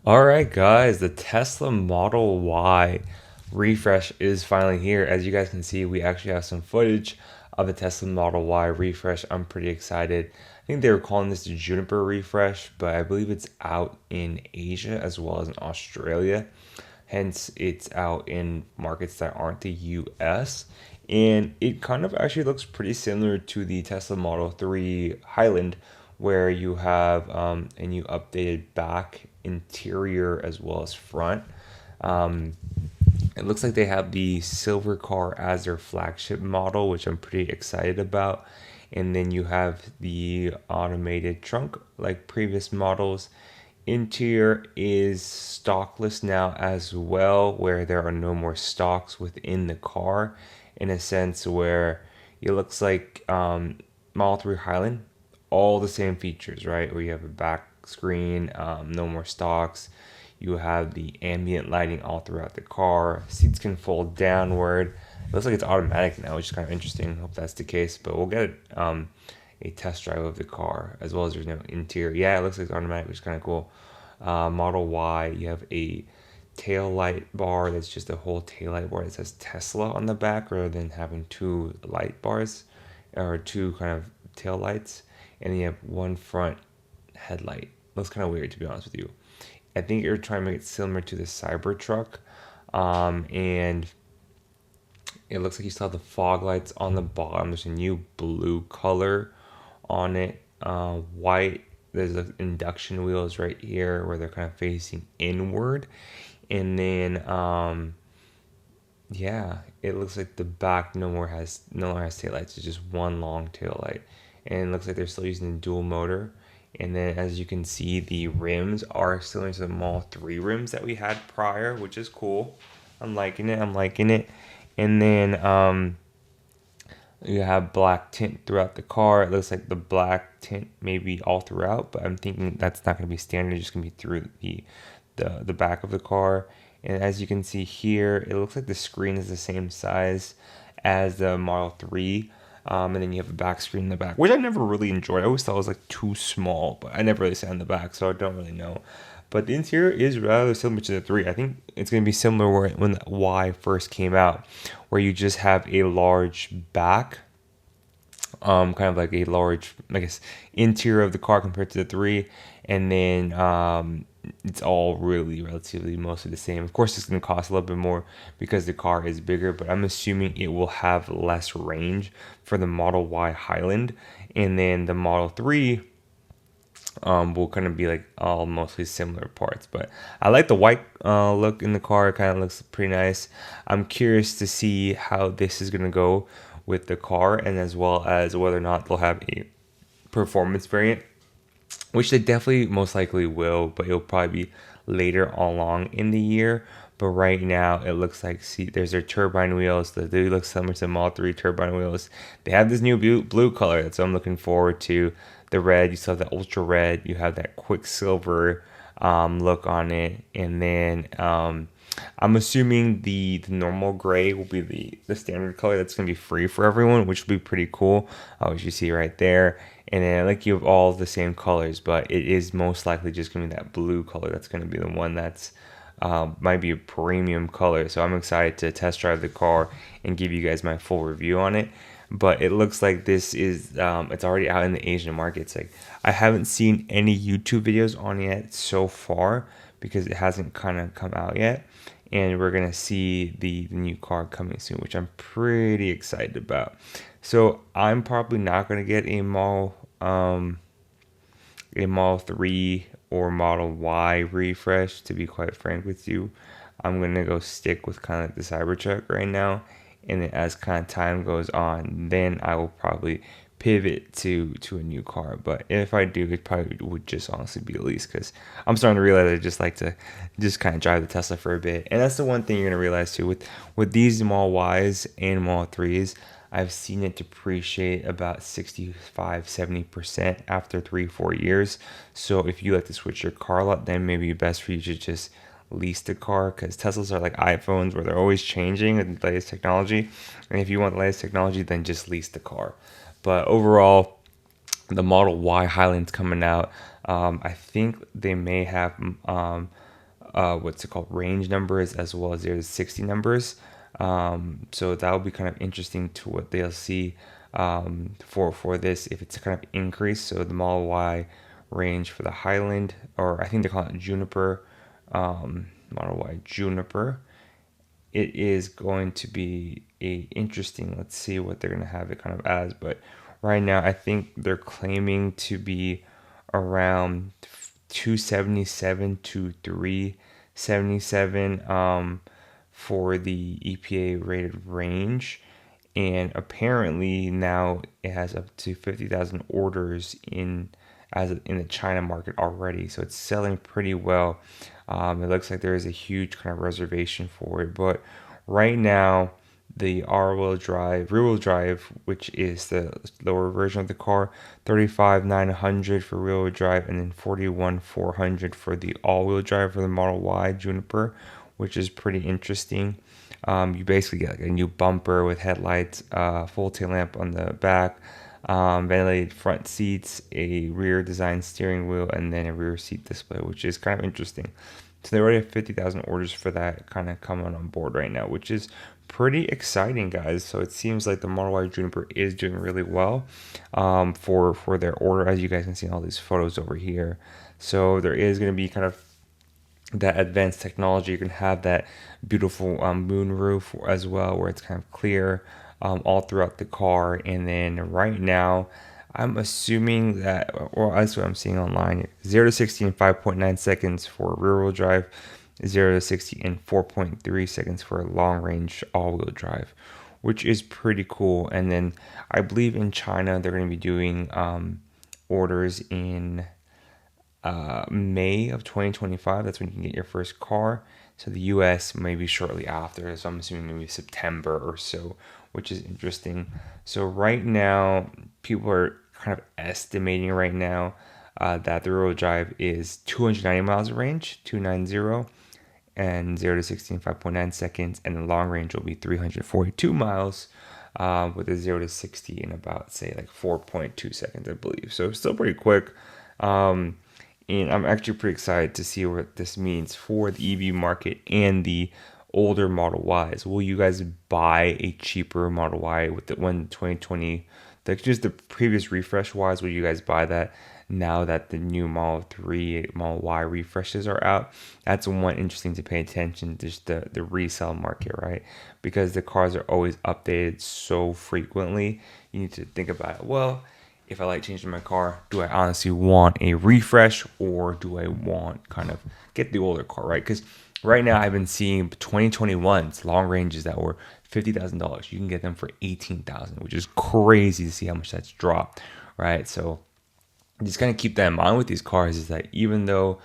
All right, guys, the Tesla Model Y refresh is finally here. As you guys can see, we actually have some footage of the Tesla Model Y refresh. I'm pretty excited. I think they were calling this the Juniper refresh, but I believe it's out in Asia as well as in Australia. Hence, it's out in markets that aren't the US. And it kind of actually looks pretty similar to the Tesla Model 3 Highland, where you have a new updated back interior as well as front. Um, it looks like they have the silver car as their flagship model, which I'm pretty excited about. And then you have the automated trunk like previous models. Interior is stockless now as well, where there are no more stocks within the car, in a sense where it looks like Model 3 Highland, all the same features, right? Where you have a back screen, no more stocks. You have the ambient lighting all throughout the car. Seats can fold downward. It looks like it's automatic now, which is kind of interesting. Hope that's the case, but we'll get a test drive of the car as well as there's no interior. Yeah, it looks like it's automatic, which is kind of cool. Model Y, you have a tail light bar that's just a whole tail light bar that says Tesla on the back rather than having two light bars or two kind of tail lights. And then you have one front headlight. Looks kind of weird, to be honest with you. I think you're trying to make it similar to the Cybertruck. And it looks like you still have the fog lights on the bottom. There's a new blue color on it. White. There's the induction wheels right here where they're kind of facing inward. And then yeah, it looks like the back no longer has taillights. It's just one long tail light. And it looks like they're still using the dual motor. And then as you can see, the rims are still into the Model 3 rims that we had prior, which is cool. I'm liking it. I'm liking it. And then you have black tint throughout the car. It looks like the black tint maybe all throughout, but I'm thinking that's not going to be standard. It's just going to be through the back of the car. And as you can see here, it looks like the screen is the same size as the Model 3. And then you have a back screen in the back, which I never really enjoyed. I always thought it was like too small, but I never really sat in the back, so I don't really know. But the interior is rather similar to the 3. I think it's going to be similar when the Y first came out, where you just have a large back, kind of like a large, I guess, interior of the car compared to the 3. And then it's all really relatively mostly the same. Of course, it's going to cost a little bit more because the car is bigger, but I'm assuming it will have less range for the Model Y Highland. And then the Model 3 will kind of be like all mostly similar parts. But I like the white look in the car. It kind of looks pretty nice. I'm curious to see how this is going to go with the car, and as well as whether or not they'll have a performance variant, which they definitely most likely will, but it'll probably be later along in the year. But right now, it looks like, see, there's their turbine wheels. They do look similar to Model 3 turbine wheels. They have this new blue color. That's what I'm looking forward to. The red, you still have the ultra red. You have that quicksilver look on it. And then I'm assuming the normal gray will be the standard color that's going to be free for everyone, which will be pretty cool, which you see right there. And then like you have all the same colors, but it is most likely just going to be that blue color that's going to be the one that's might be a premium color. So I'm excited to test drive the car and give you guys my full review on it. But it looks like this is it's already out in the Asian markets. Like I haven't seen any YouTube videos on it so far because it hasn't kind of come out yet. And we're gonna see the new car coming soon, which I'm pretty excited about. So I'm probably not gonna get a Model 3 or Model Y refresh, to be quite frank with you. I'm gonna go stick with kind of like the Cybertruck right now, and then as kind of time goes on, then I will probably pivot to a new car. But if I do, it probably would just honestly be a lease, because I'm starting to realize I just like to just kind of drive the Tesla for a bit. And that's the one thing you're gonna realize too with these Model Ys and Model 3s. I've seen it depreciate about 65-70% after 3-4 years. So if you like to switch your car a lot, then maybe best for you to just lease the car, because Teslas are like iPhones where they're always changing with the latest technology. And if you want the latest technology, then just lease the car. But overall, the Model Y Highland's coming out. I think they may have what's it called, range numbers, as well as 0 to 60 numbers. So that'll be kind of interesting to what they'll see for this, if it's kind of increase. So the Model Y range for the Highland, or I think they call it Juniper, Model Y Juniper, it is going to be a interesting. Let's see what they're going to have it kind of as. But right now, I think they're claiming to be around 277 to 377 for the EPA rated range. And apparently now it has up to 50,000 orders in the China market already, so it's selling pretty well. It looks like there is a huge kind of reservation for it, but right now the rear wheel drive, which is the lower version of the car, 35,900 for rear wheel drive, and then 41,400 for the all wheel drive for the Model Y Juniper, which is pretty interesting. You basically get like a new bumper with headlights, full tail lamp on the back, ventilated front seats, a rear design steering wheel, and then a rear seat display, which is kind of interesting. So they already have 50,000 orders for that kind of coming on board right now, which is pretty exciting, guys. So it seems like the Model Y Juniper is doing really well for their order, as you guys can see in all these photos over here. So there is going to be kind of that advanced technology. You can have that beautiful moon roof as well, where it's kind of clear all throughout the car. And then right now, I'm assuming that, or that's what I'm seeing online, 0 to 60 in 5.9 seconds for rear wheel drive, 0 to 60 in 4.3 seconds for long range all wheel drive, which is pretty cool. And then I believe in China, they're going to be doing orders in May of 2025. That's when you can get your first car. So the US maybe shortly after. So I'm assuming maybe September or so, which is interesting. So right now, people are kind of estimating right now that the rear-wheel drive is 290 miles of range, 290, and 0 to 60 in 5.9 seconds. And the long range will be 342 miles with a 0 to 60 in about, say, like 4.2 seconds, I believe. So still pretty quick. And I'm actually pretty excited to see what this means for the EV market and the older Model Ys. Will you guys buy a cheaper Model Y with the 2020, like just the previous refresh Ys? Will you guys buy that now that the new Model 3, Model Y refreshes are out? That's one interesting to pay attention to, just the resale market, right? Because the cars are always updated so frequently. You need to think about it. Well, if I like changing my car, do I honestly want a refresh, or do I want kind of get the older car, right? Because right now I've been seeing 2021's long ranges that were $50,000. You can get them for $18,000, which is crazy to see how much that's dropped, right? So just kind of keep that in mind with these cars, is that even though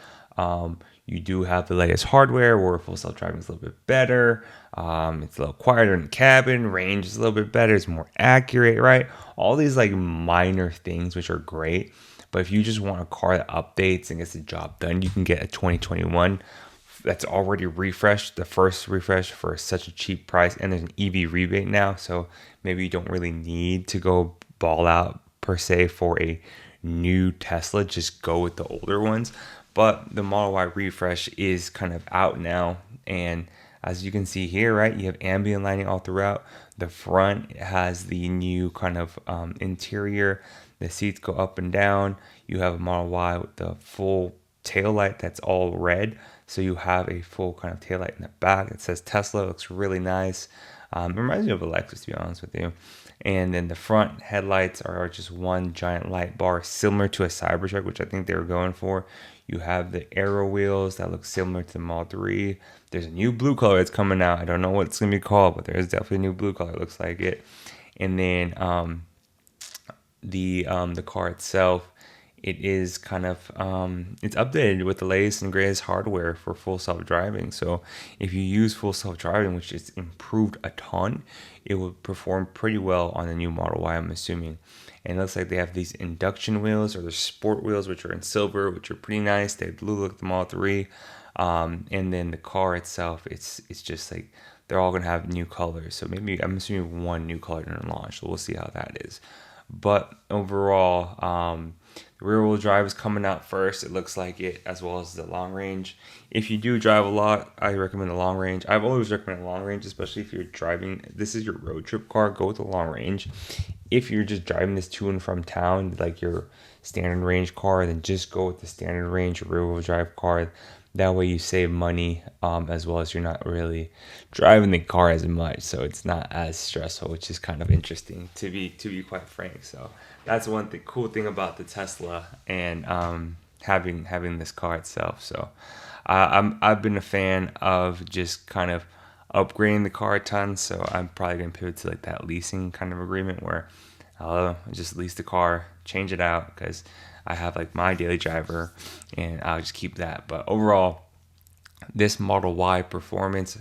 you do have the latest hardware, where full self-driving is a little bit better, it's a little quieter in the cabin, range is a little bit better, it's more accurate, right? All these like minor things which are great. But if you just want a car that updates and gets the job done, you can get a 2021 that's already refreshed, the first refresh, for such a cheap price. And there's an EV rebate now, so maybe you don't really need to go ball out per se for a new Tesla. Just go with the older ones. But the Model Y refresh is kind of out now, and as you can see here, right, you have ambient lighting all throughout. The front has the new kind of interior. The seats go up and down. You have a Model Y with the full tail light that's all red. So you have a full kind of tail light in the back. It says Tesla. It looks really nice. It reminds me of a Lexus, to be honest with you. And then the front headlights are just one giant light bar, similar to a Cybertruck, which I think they were going for. You have the aero wheels that look similar to the Model 3. There's a new blue color that's coming out. I don't know what it's going to be called, but there's definitely a new blue color. It looks like it. And then the car itself, it is kind of it's updated with the latest and greatest hardware for full self-driving. So if you use full self-driving, which is improved a ton, it will perform pretty well on the new Model Y, I'm assuming. And it looks like they have these induction wheels, or the sport wheels, which are in silver, which are pretty nice. They blue like the Model 3. And then the car itself, it's just like they're all gonna have new colors. So maybe I'm assuming one new color in launch. So we'll see how that is. But overall, The rear wheel drive is coming out first. It looks like it, as well as the long range. If you do drive a lot, I recommend the long range. I've always recommended long range, especially if you're driving. This is your road trip car. Go with the long range. If you're just driving this to and from town, like your standard range car, then just go with the standard range rear wheel drive car. That way you save money, as well as you're not really driving the car as much, so it's not as stressful, which is kind of interesting to be quite frank. So that's one cool thing about the Tesla and having this car itself. So I've been a fan of just kind of upgrading the car a ton. So I'm probably gonna pivot to like that leasing kind of agreement where I'll just lease the car, change it out because I have like my daily driver, and I'll just keep that. But overall, this Model Y performance,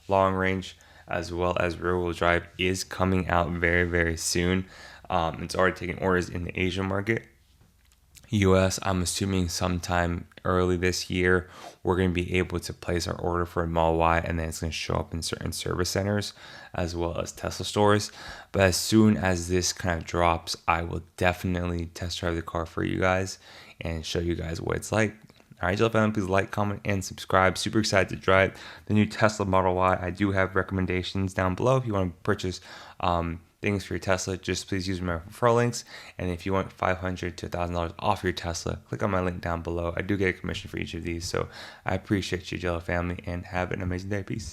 long range as well as rear wheel drive is coming out very, very soon. It's already taking orders in the Asian market. US, I'm assuming sometime early this year, we're going to be able to place our order for a Model Y, and then it's going to show up in certain service centers as well as Tesla stores. But as soon as this kind of drops, I will definitely test drive the car for you guys and show you guys what it's like. All right, Angelo family, please like, comment, and subscribe. Super excited to drive the new Tesla Model Y. I do have recommendations down below if you want to purchase things for your Tesla. Just please use my referral links. And if you want $500 to $1,000 off your Tesla, click on my link down below. I do get a commission for each of these. So I appreciate you, Angelo family, and have an amazing day. Peace.